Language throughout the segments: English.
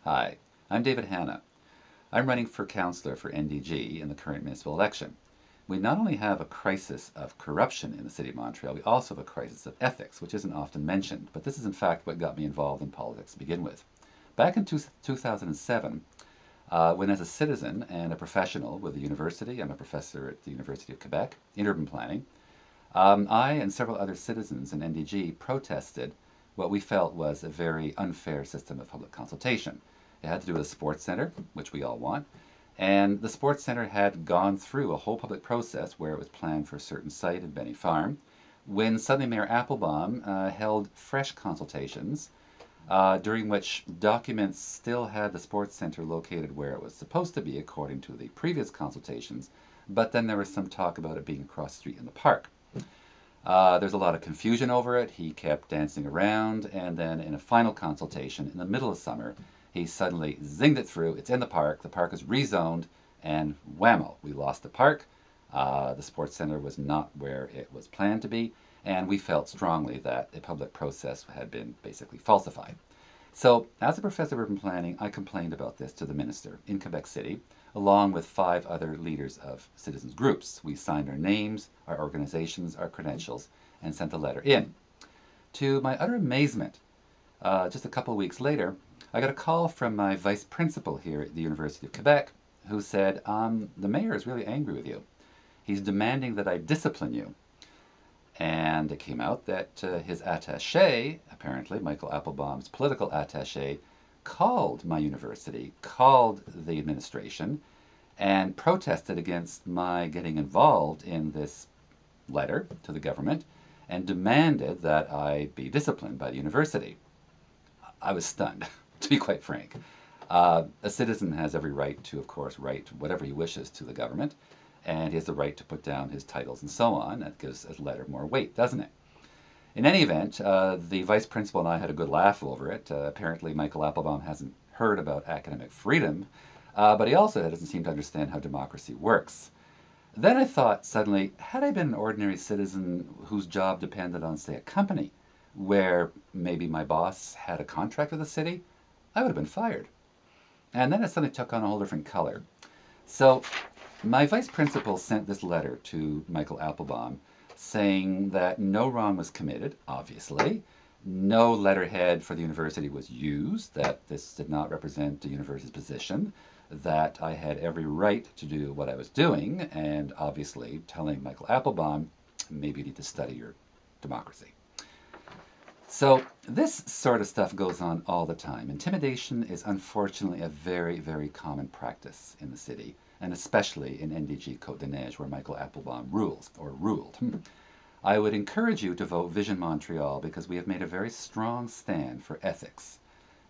Hi, I'm David Hanna. I'm running for councillor for NDG in the current municipal election. We not only have a crisis of corruption in the City of Montreal, we also have a crisis of ethics, which isn't often mentioned, but this is in fact what got me involved in politics to begin with. Back in 2007, when as a citizen and a professional with the university, I'm a professor at the University of Quebec in urban planning, I and several other citizens in NDG protested what we felt was a very unfair system of public consultation. It had to do with a sports center, which we all want, and the sports center had gone through a whole public process where it was planned for a certain site in Benny Farm, when suddenly Mayor Applebaum held fresh consultations, during which documents still had the sports center located where it was supposed to be according to the previous consultations, but then there was some talk about it being across the street in the park. There's a lot of confusion over it. He kept dancing around, and then in a final consultation in the middle of summer, he suddenly zinged it through. It's in the park is rezoned, and whammo, we lost the park. The sports center was not where it was planned to be, and we felt strongly that a public process had been basically falsified. So, as a professor of urban planning, I complained about this to the minister in Quebec City, along with 5 other leaders of citizens groups. We signed our names, our organizations, our credentials, and sent a letter in. To my utter amazement, just a couple of weeks later, I got a call from my vice principal here at the University of Quebec who said, the mayor is really angry with you. He's demanding that I discipline you. And it came out that his attaché, apparently Michael Applebaum's political attaché, called my university, called the administration, and protested against my getting involved in this letter to the government and demanded that I be disciplined by the university. I was stunned, to be quite frank. A citizen has every right to, of course, write whatever he wishes to the government, and he has the right to put down his titles and so on. That gives a letter more weight, doesn't it? In any event, the vice principal and I had a good laugh over it. Apparently, Michael Applebaum hasn't heard about academic freedom, but he also doesn't seem to understand how democracy works. Then I thought suddenly, had I been an ordinary citizen whose job depended on, say, a company, where maybe my boss had a contract with the city, I would have been fired. And then it suddenly took on a whole different color. So my vice principal sent this letter to Michael Applebaum saying that no wrong was committed, obviously. No letterhead for the university was used, that this did not represent the university's position, that I had every right to do what I was doing, and obviously telling Michael Applebaum, maybe you need to study your democracy. So this sort of stuff goes on all the time. Intimidation is unfortunately a very, very common practice in the city, and especially in NDG Côte-des-neiges, where Michael Applebaum rules, or ruled. I would encourage you to vote Vision Montreal because we have made a very strong stand for ethics,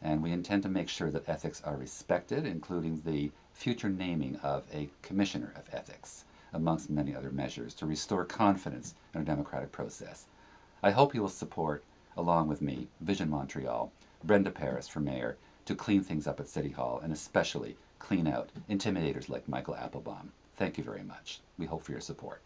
and we intend to make sure that ethics are respected, including the future naming of a commissioner of ethics, amongst many other measures, to restore confidence in our democratic process. I hope you will support, along with me, Vision Montreal, Brenda Paris for mayor, to clean things up at City Hall, and especially clean out intimidators like Michael Applebaum. Thank you very much. We hope for your support.